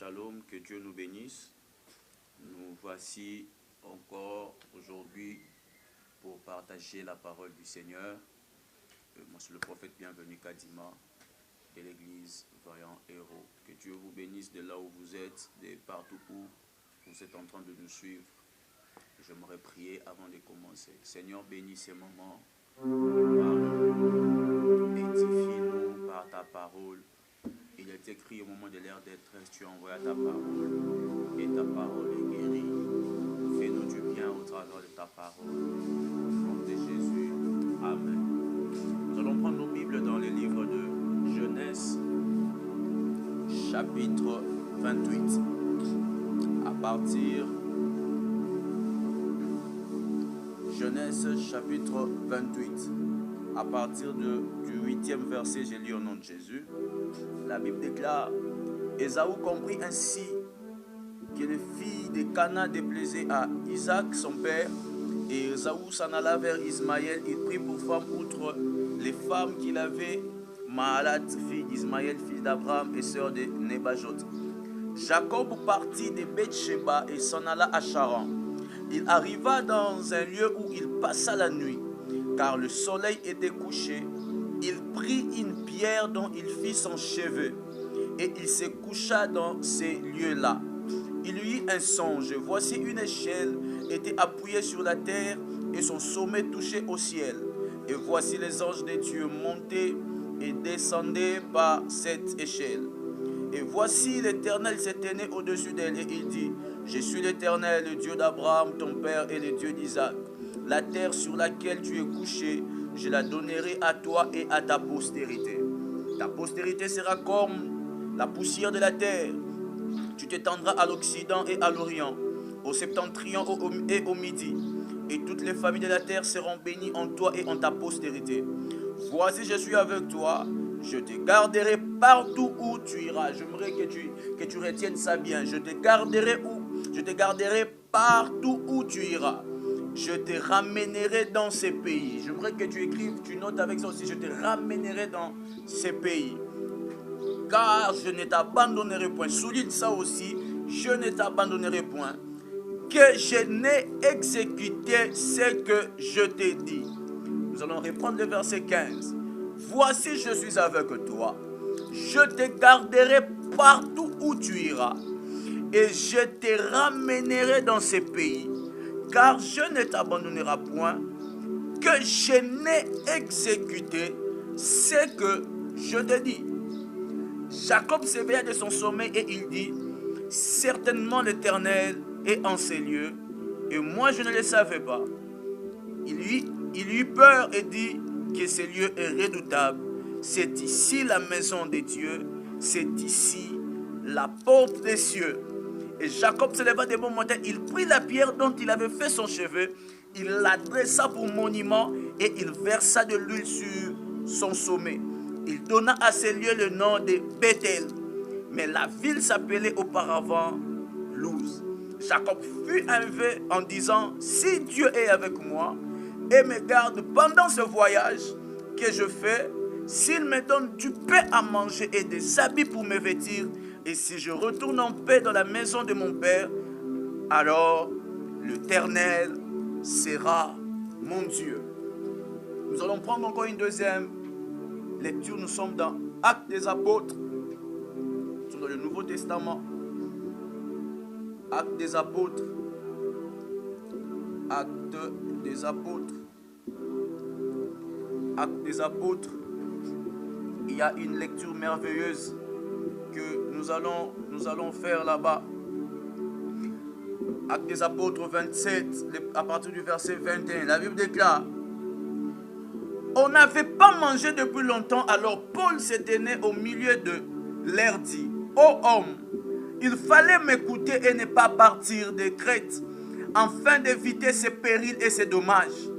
Shalom, que Dieu nous bénisse. Nous voici encore aujourd'hui pour partager la parole du Seigneur. Moi, c'est le prophète bienvenu Kadima de l'église Vaillant Héros. Que Dieu vous bénisse de là où vous êtes, de partout où vous êtes en train de nous suivre. J'aimerais prier avant de commencer. Seigneur, bénis ces moments. Édifie-nous par ta parole. Il est écrit au moment de l'ère d'être, tu envoies ta parole et ta parole est guérie. Fais-nous du bien au travers de ta parole. Au nom de Jésus. Amen. Nous allons prendre nos Bibles dans le livre de Genèse, chapitre 28. À partir Genèse, chapitre 28. À partir du 8e verset, j'ai lu au nom de Jésus. La Bible déclare: Ésaü comprit ainsi que les filles de Cana déplaisaient à Isaac son père, et Ésaü s'en alla vers Ismaël. Il prit pour femme outre les femmes qu'il avait Mahalat, fille d'Ismaël, fils d'Abraham et sœur de Nebajot. Jacob partit de Beth-Sheba et s'en alla à Charan. Il arriva dans un lieu où il passa la nuit, car le soleil était couché. Il prit une pierre dont il fit son cheveu, et il se coucha dans ces lieux-là. Il eut un songe. Voici une échelle était appuyée sur la terre, et son sommet touchait au ciel. Et voici les anges de Dieu montaient et descendaient par cette échelle. Et voici l'Éternel se tenait au-dessus d'elle, et il dit: Je suis l'Éternel, le Dieu d'Abraham, ton père, et le Dieu d'Isaac. La terre sur laquelle tu es couché, je la donnerai à toi et à ta postérité. Ta postérité sera comme la poussière de la terre. Tu t'étendras à l'Occident et à l'Orient, au septentrion et au Midi. Et toutes les familles de la terre seront bénies en toi et en ta postérité. Voici, je suis avec toi. Je te garderai partout où tu iras. J'aimerais que tu retiennes ça bien. Je te garderai partout où tu iras. Je te ramènerai dans ces pays. J'aimerais que tu écrives, tu notes avec ça aussi. Je te ramènerai dans ces pays. Car je ne t'abandonnerai point. Souligne ça aussi. Je ne t'abandonnerai point. Que je n'ai exécuté ce que je t'ai dit. Nous allons reprendre le verset 15. Voici, je suis avec toi. Je te garderai partout où tu iras. Et je te ramènerai dans ces pays. Car je ne t'abandonnerai point, que je n'ai exécuté ce que je te dis. Jacob s'éveilla de son sommeil et il dit: Certainement l'Éternel est en ces lieux, et moi je ne le savais pas. Il eut peur et dit que ce lieu est redoutable. C'est ici la maison de Dieu, c'est ici la porte des cieux. Et Jacob se leva de bon matin, il prit la pierre dont il avait fait son cheveu, il la dressa pour monument et il versa de l'huile sur son sommet. Il donna à ce lieu le nom de Bethel, mais la ville s'appelait auparavant Luz. Jacob fut élevé en disant: Si Dieu est avec moi et me garde pendant ce voyage que je fais, s'il me donne du pain à manger et des habits pour me vêtir, et si je retourne en paix dans la maison de mon père, alors l'Éternel sera mon Dieu. Nous allons prendre encore une deuxième lecture. Nous sommes dans Actes des Apôtres. Nous sommes dans le Nouveau Testament. Actes des Apôtres. Actes des Apôtres. Actes des Apôtres. Il y a une lecture merveilleuse que nous allons faire là-bas. Actes des Apôtres 27, à partir du verset 21, la Bible déclare: On n'avait pas mangé depuis longtemps, alors Paul se tenait au milieu de leur dit: Ô homme, il fallait m'écouter et ne pas partir de Crète, afin d'éviter ces périls et ces dommages.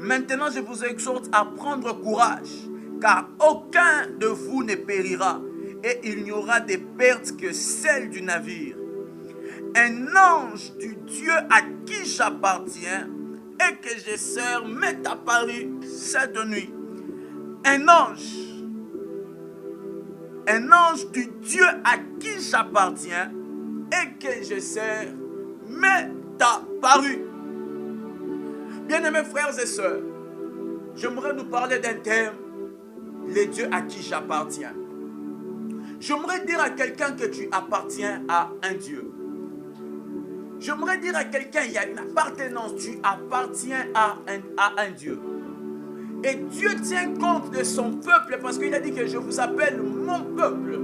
Maintenant, je vous exhorte à prendre courage, car aucun de vous ne périra, et il n'y aura de pertes que celle du navire. Un ange du Dieu à qui j'appartiens et que je sers m'est apparu cette nuit. Un ange du Dieu à qui j'appartiens et que je sers m'est apparu. Bien-aimés frères et sœurs, j'aimerais nous parler d'un thème, les dieux à qui j'appartiens. J'aimerais dire à quelqu'un que tu appartiens à un Dieu. J'aimerais dire à quelqu'un, il y a une appartenance, tu appartiens à un Dieu. Et Dieu tient compte de son peuple parce qu'il a dit que je vous appelle mon peuple.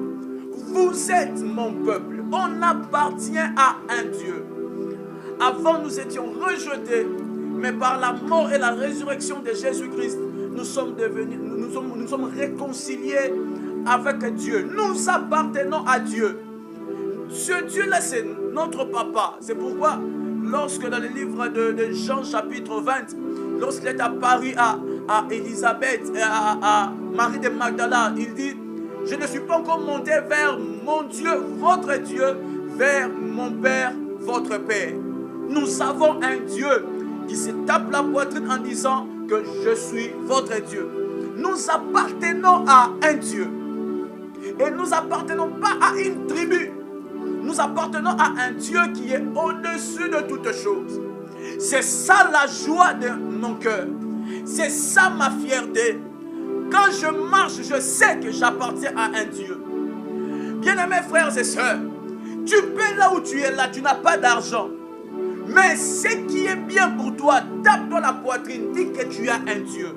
Vous êtes mon peuple. On appartient à un Dieu. Avant, nous étions rejetés, mais par la mort et la résurrection de Jésus-Christ, nous sommes réconciliés avec Dieu. Nous appartenons à Dieu. Ce Dieu-là, c'est notre papa. C'est pourquoi, lorsque dans le livre de Jean chapitre 20, lorsqu'il est apparu à Élisabeth et à Marie de Magdala, il dit, je ne suis pas encore monté vers mon Dieu, votre Dieu, vers mon Père, votre Père. Nous avons un Dieu qui se tape la poitrine en disant que je suis votre Dieu. Nous appartenons à un Dieu. Et nous n'appartenons pas à une tribu. Nous appartenons à un Dieu qui est au-dessus de toutes choses. C'est ça la joie de mon cœur. C'est ça ma fierté. Quand je marche, je sais que j'appartiens à un Dieu. Bien-aimés frères et sœurs, tu paies là où tu es là, tu n'as pas d'argent. Mais ce qui est bien pour toi, tape dans la poitrine, dis que tu as un Dieu.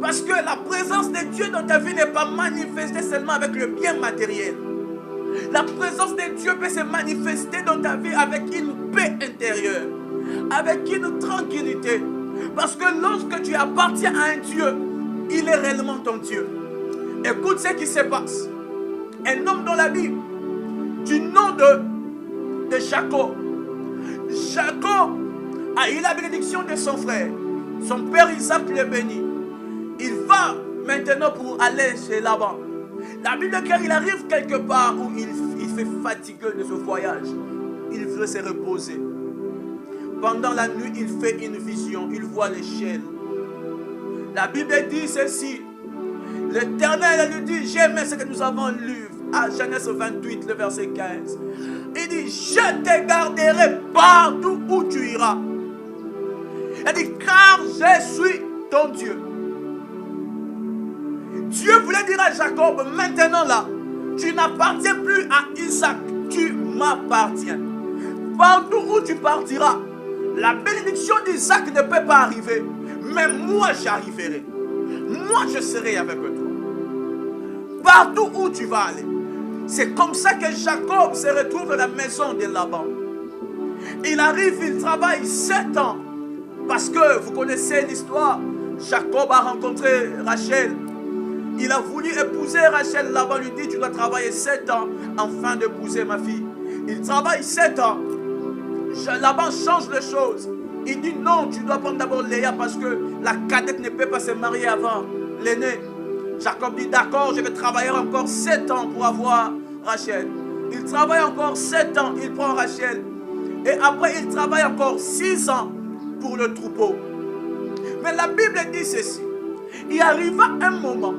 Parce que la présence de Dieu dans ta vie n'est pas manifestée seulement avec le bien matériel. La présence de Dieu peut se manifester dans ta vie avec une paix intérieure, avec une tranquillité. Parce que lorsque tu appartiens à un Dieu, il est réellement ton Dieu. Écoute ce qui se passe. Un homme dans la Bible, du nom de Jacob. Jacob a eu la bénédiction de son frère. Son père Isaac le bénit. Il va maintenant pour aller chez Laban. La Bible dit qu'il arrive quelque part où il fait fatigué de ce voyage. Il veut se reposer. Pendant la nuit, il fait une vision. Il voit l'échelle. La Bible dit ceci. L'Éternel lui dit, j'aime ce que nous avons lu à Genèse 28, le verset 15. Il dit, je te garderai partout où tu iras. Il dit, car je suis ton Dieu. Dieu voulait dire à Jacob, maintenant là, tu n'appartiens plus à Isaac, tu m'appartiens. Partout où tu partiras, la bénédiction d'Isaac ne peut pas arriver, mais moi j'arriverai. Moi je serai avec toi. Partout où tu vas aller. C'est comme ça que Jacob se retrouve à la maison de Laban. Il arrive, il travaille 7 ans. Parce que vous connaissez l'histoire. Jacob a rencontré Rachel. Il a voulu épouser Rachel. Laban lui dit, tu dois travailler 7 ans afin d'épouser ma fille. Il travaille 7 ans. Laban change les choses. Il dit non, tu dois prendre d'abord Léa parce que la cadette ne peut pas se marier avant l'aîné. Jacob dit d'accord, je vais travailler encore 7 ans pour avoir Rachel. Il travaille encore 7 ans, il prend Rachel. Et après il travaille encore 6 ans pour le troupeau. Mais la Bible dit ceci. Il arriva un moment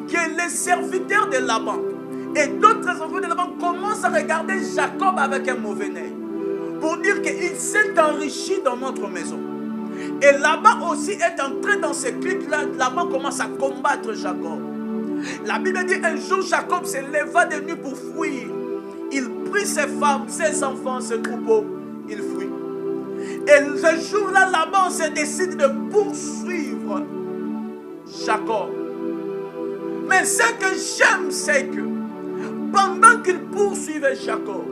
que les serviteurs de Laban et d'autres enfants de Laban commencent à regarder Jacob avec un mauvais œil. Pour dire qu'il s'est enrichi dans notre maison. Et Laban aussi est entré dans ce clic-là. Laban commence à combattre Jacob. La Bible dit un jour Jacob se leva de nuit pour fuir. Il prit ses femmes, ses enfants, ses troupeaux. Il fuit. Et ce jour-là, Laban se décide de poursuivre Jacob. Mais ce que j'aime, c'est que pendant qu'il poursuivait Jacob,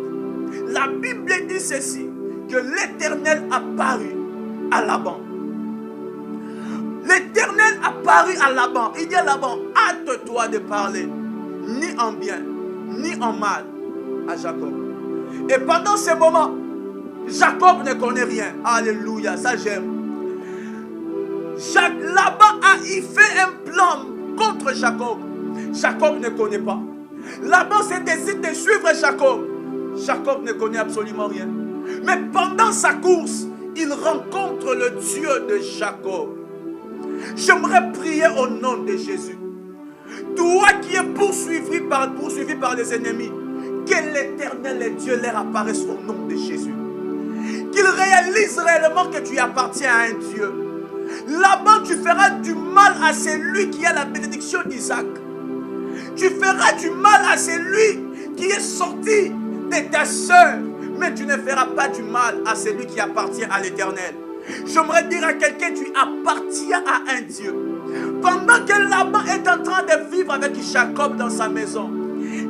la Bible dit ceci, que l'Éternel apparut à Laban. L'Éternel apparut à Laban. Il dit à Laban, hâte-toi de parler, ni en bien, ni en mal, à Jacob. Et pendant ce moment, Jacob ne connaît rien. Alléluia, ça j'aime. Laban a fait un plan contre Jacob. Jacob ne connaît pas. Laban se décide de suivre Jacob. Jacob ne connaît absolument rien. Mais pendant sa course, il rencontre le Dieu de Jacob. J'aimerais prier au nom de Jésus. Toi qui es poursuivi par les ennemis, Que l'Éternel et Dieu leur apparaisse au nom de Jésus. Qu'ils réalisent réellement que tu appartiens à un Dieu. Là-bas, tu feras du mal à celui qui a la bénédiction d'Isaac. Tu feras du mal à celui qui est sorti de ta sœur. Mais tu ne feras pas du mal à celui qui appartient à l'Éternel. J'aimerais dire à quelqu'un, tu appartiens à un Dieu. Pendant que Laban est en train de vivre avec Jacob dans sa maison,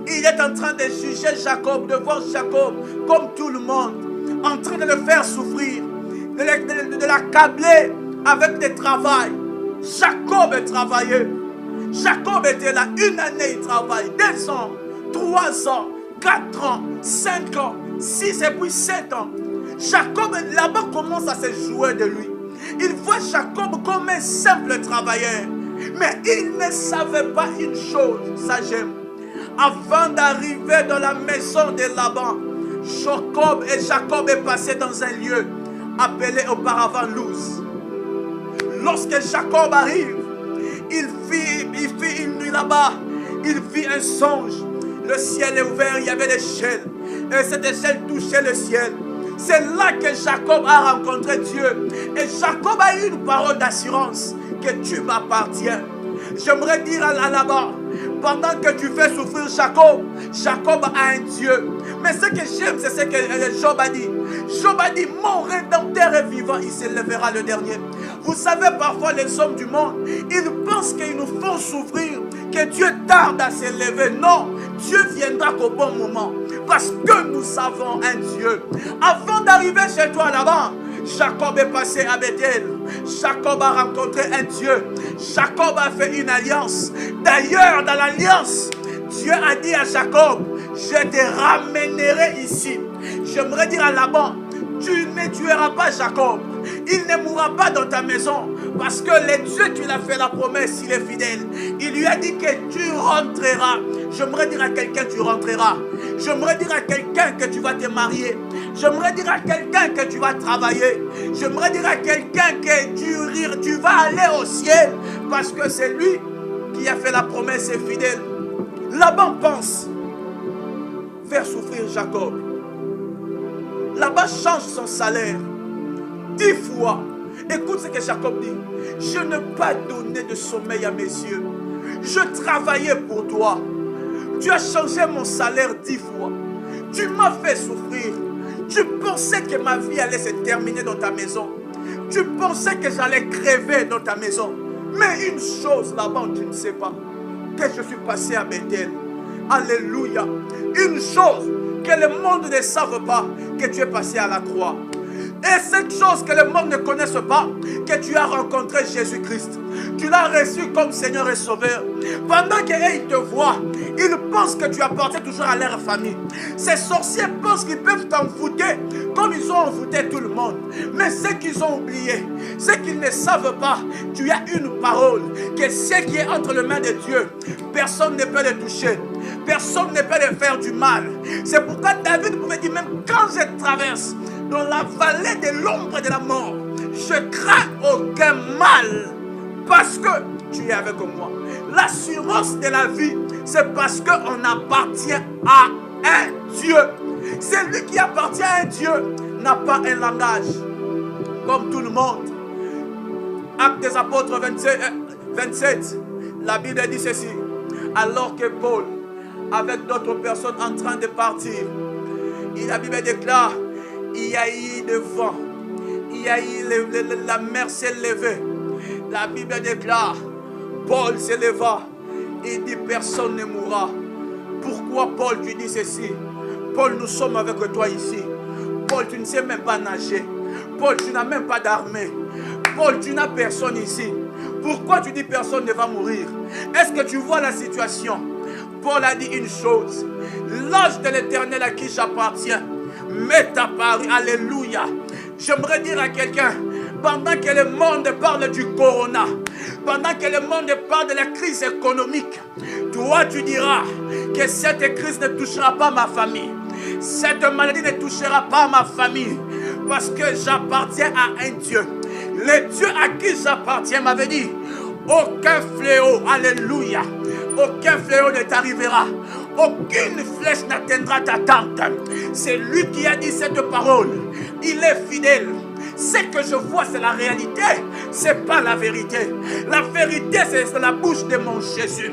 il est en train de juger Jacob, de voir Jacob comme tout le monde, en train de le faire souffrir, de l'accabler avec des travails. Jacob travaillait. Jacob était là, 1 année il travaille, 2 ans, 3 ans, 4 ans, 5 ans, 6 et puis 7 ans. Jacob là-bas commence à se jouer de lui. Il voit Jacob comme un simple travailleur. Mais il ne savait pas une chose, ça j'aime. Avant d'arriver dans la maison de Laban, Jacob est passé dans un lieu appelé auparavant Luz. Lorsque Jacob arrive, il fit une nuit là-bas. Il vit un songe. Le ciel est ouvert, il y avait l'échelle. Et cette échelle touchait le ciel. C'est là que Jacob a rencontré Dieu. Et Jacob a eu une parole d'assurance que tu m'appartiens. J'aimerais dire à Laban, pendant que tu fais souffrir Jacob a un Dieu. Mais ce que j'aime, c'est ce que Job a dit. Job a dit, mon rédempteur est vivant, il s'élèvera le dernier. Vous savez, parfois les hommes du monde, ils pensent qu'ils nous font souffrir, que Dieu tarde à s'élever. Non, Dieu viendra qu'au bon moment. Parce que nous avons un Dieu. Avant d'arriver chez toi là-bas, Jacob est passé à Bethel. Jacob a rencontré un Dieu. Jacob a fait une alliance. D'ailleurs, dans l'alliance, Dieu a dit à Jacob, je te ramènerai ici. J'aimerais dire à Laban, tu ne tueras pas Jacob. Il ne mourra pas dans ta maison. Parce que le Dieu, tu l'as fait la promesse, il est fidèle. Il lui a dit que tu rentreras. J'aimerais dire à quelqu'un, tu rentreras. J'aimerais dire à quelqu'un que tu vas te marier. J'aimerais dire à quelqu'un que tu vas travailler. J'aimerais dire à quelqu'un que tu vas aller au ciel. Parce que c'est lui qui a fait la promesse et fidèle. Laban pense faire souffrir Jacob. Laban change son salaire 10 fois. Écoute ce que Jacob dit. Je n'ai pas donné de sommeil à mes yeux. Je travaillais pour toi. Tu as changé mon salaire 10 fois. Tu m'as fait souffrir. Tu pensais que ma vie allait se terminer dans ta maison. Tu pensais que j'allais crever dans ta maison. Mais une chose là-bas, tu ne sais pas. Que je suis passé à Bethel. Alléluia. Une chose que le monde ne savent pas. Que tu es passé à la croix. Et cette chose que le monde ne connaisse pas, que tu as rencontré Jésus-Christ. Tu l'as reçu comme Seigneur et Sauveur. Pendant qu'ils te voient, ils pensent que tu appartiens toujours à leur famille. Ces sorciers pensent qu'ils peuvent t'envoûter comme ils ont envoûté tout le monde. Mais ce qu'ils ont oublié, ce qu'ils ne savent pas, tu as une parole, que ce qui est entre les mains de Dieu, personne ne peut le toucher. Personne ne peut le faire du mal. C'est pourquoi David pouvait dire, même quand je traverse dans la vallée de l'ombre de la mort, je crains aucun mal parce que tu es avec moi. L'assurance de la vie, c'est parce qu'on appartient à un Dieu. Celui qui appartient à un Dieu n'a pas un langage comme tout le monde. Actes des apôtres 27, la Bible dit ceci. Alors que Paul, avec d'autres personnes en train de partir, la Bible déclare, il y a eu le vent, il y a eu la mer s'est levée. La Bible déclare, Paul se leva, il dit personne ne mourra. Pourquoi Paul tu dis ceci? Paul, nous sommes avec toi ici. Paul, tu ne sais même pas nager. Paul, tu n'as même pas d'armée. Paul, tu n'as personne ici. Pourquoi tu dis personne ne va mourir? Est-ce que tu vois la situation? Paul a dit une chose. L'âge de l'Éternel à qui j'appartiens m'est apparu. Alléluia. J'aimerais dire à quelqu'un, pendant que le monde parle du corona, pendant que le monde parle de la crise économique, toi tu diras que cette crise ne touchera pas ma famille. Cette maladie ne touchera pas ma famille. Parce que j'appartiens à un Dieu. Le Dieu à qui j'appartiens m'avait dit, aucun fléau, alléluia, aucun fléau ne t'arrivera. Aucune flèche n'atteindra ta tente. C'est lui qui a dit cette parole. Il est fidèle. Ce que je vois, c'est la réalité. C'est pas la vérité. La vérité, c'est la bouche de mon Jésus.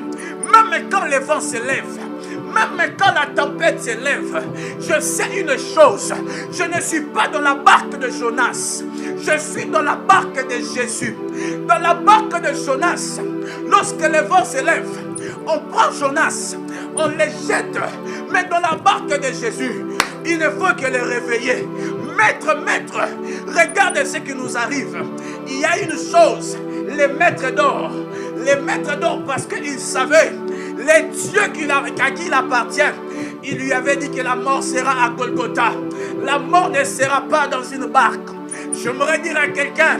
Même quand les vents se lèvent, même quand la tempête s'élève, je sais une chose. Je ne suis pas dans la barque de Jonas. Je suis dans la barque de Jésus. Dans la barque de Jonas, lorsque les vents s'élèvent, on prend Jonas, on les jette. Mais dans la barque de Jésus, il ne faut que les réveiller. Maître, regarde ce qui nous arrive. Il y a une chose, les maîtres d'or. Les maîtres d'or, parce qu'ils savaient les dieux à qui il appartient. Il lui avait dit que la mort sera à Golgotha. La mort ne sera pas dans une barque. J'aimerais dire à quelqu'un,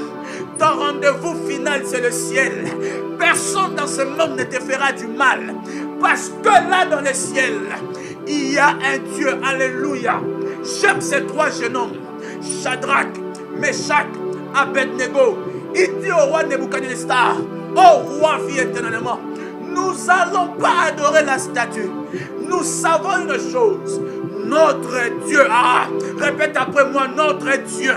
ton rendez-vous final, c'est le ciel. Personne dans ce monde ne te fera du mal. Parce que là, dans le ciel, il y a un Dieu. Alléluia. J'aime ces trois jeunes hommes. Shadrach, Meshach, Abednego. Il dit au roi Nebuchadnezzar, ô roi, vis éternellement. Nous n'allons pas adorer la statue. Nous savons une chose. Notre Dieu. Répète après moi, notre Dieu.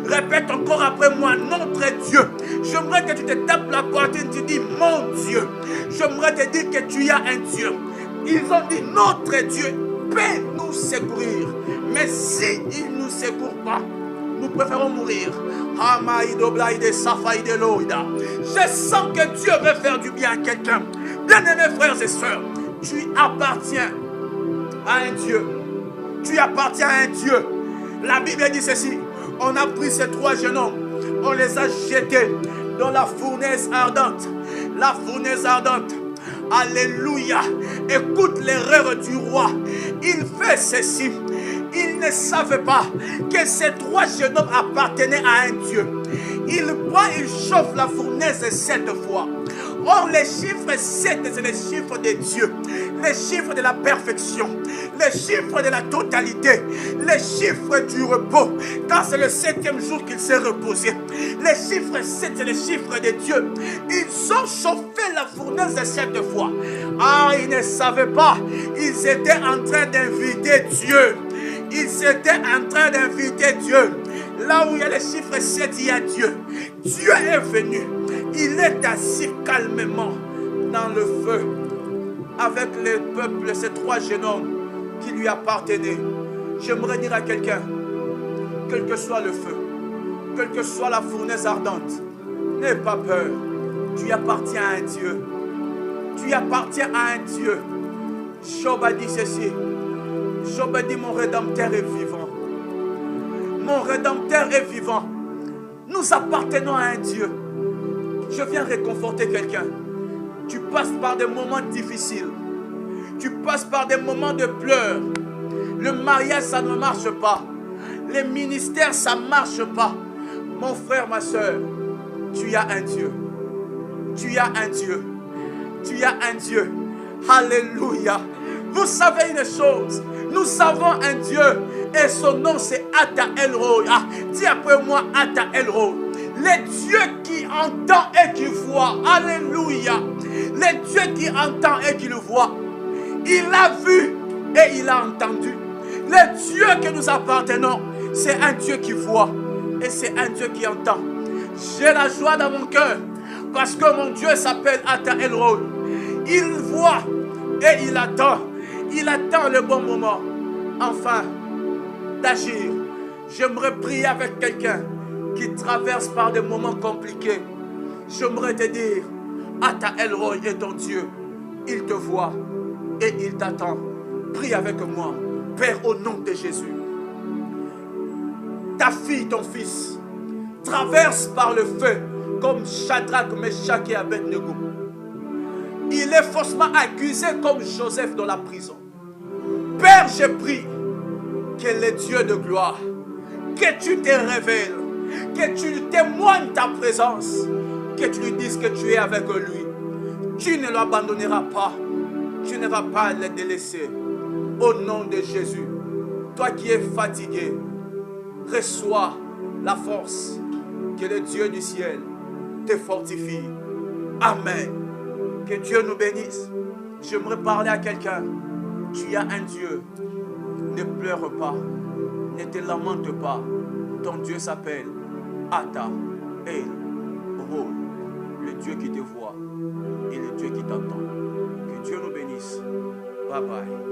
Répète encore après moi, notre Dieu. J'aimerais que tu te tapes la poitrine, tu dis mon Dieu. J'aimerais te dire que tu as un Dieu. Ils ont dit notre Dieu peut nous secourir. Mais s'il ne nous secourt pas, nous préférons mourir. Je sens que Dieu veut faire du bien à quelqu'un. Bien-aimés frères et sœurs, tu appartiens à un Dieu. Tu appartiens à un Dieu. La Bible dit ceci. On a pris ces trois jeunes hommes. On les a jetés dans la fournaise ardente. La fournaise ardente. Alléluia. Écoute l'erreur du roi. Il fait ceci. Il ne savait pas que ces trois jeunes hommes appartenaient à un Dieu. Il boit, il chauffe la fournaise 7 fois. Or, les chiffres 7, c'est les chiffres de Dieu. Les chiffres de la perfection. Les chiffres de la totalité. Les chiffres du repos. Quand c'est le 7e jour qu'il s'est reposé. Les chiffres 7, c'est les chiffres de Dieu. Ils ont chauffé la fournaise 7 fois. Ils ne savaient pas. Ils étaient en train d'inviter Dieu. Ils étaient en train d'inviter Dieu. Là où il y a les chiffres 7, il y a Dieu. Dieu est venu. Il est assis calmement dans le feu avec le peuple, ces trois jeunes hommes qui lui appartenaient. J'aimerais dire à quelqu'un, quel que soit le feu, quelle que soit la fournaise ardente, n'aie pas peur. Tu appartiens à un Dieu. Tu appartiens à un Dieu. Job a dit ceci. Job a dit, mon Rédempteur est vivant. Mon Rédempteur est vivant. Nous appartenons à un Dieu. Je viens réconforter quelqu'un. Tu passes par des moments difficiles. Tu passes par des moments de pleurs. Le mariage, ça ne marche pas. Les ministères, ça ne marche pas. Mon frère, ma soeur, tu as un Dieu. Tu as un Dieu. Tu as un Dieu. Alléluia. Vous savez une chose. Nous avons un Dieu. Et son nom, c'est Ata El-Roi. Dis après moi, Ata El-Roi. Le Dieu qui entend et qui voit. Alléluia. Le Dieu qui entend et qui le voit. Il a vu et il a entendu. Le Dieu que nous appartenons, c'est un Dieu qui voit. Et c'est un Dieu qui entend. J'ai la joie dans mon cœur. Parce que mon Dieu s'appelle Ata El-Roi. Il voit et il attend. Il attend le bon moment. Enfin, d'agir. J'aimerais prier avec quelqu'un qui traverse par des moments compliqués. J'aimerais te dire, Ata El-Roi est ton Dieu. Il te voit et il t'attend. Prie avec moi. Père, au nom de Jésus. Ta fille, ton fils, traverse par le feu comme Shadrach, Meshach et Abednego. Il est faussement accusé comme Joseph dans la prison. Père, je prie que le Dieu de gloire, que tu te révèles, que tu témoignes ta présence, que tu lui dises que tu es avec lui. Tu ne l'abandonneras pas, tu ne vas pas le délaisser. Au nom de Jésus, toi qui es fatigué, reçois la force, que le Dieu du ciel te fortifie. Amen. Que Dieu nous bénisse. J'aimerais parler à quelqu'un. Tu as un Dieu. Ne pleure pas. Ne te lamente pas. Ton Dieu s'appelle Ata El Roi. Le Dieu qui te voit et le Dieu qui t'entend. Que Dieu nous bénisse. Bye bye.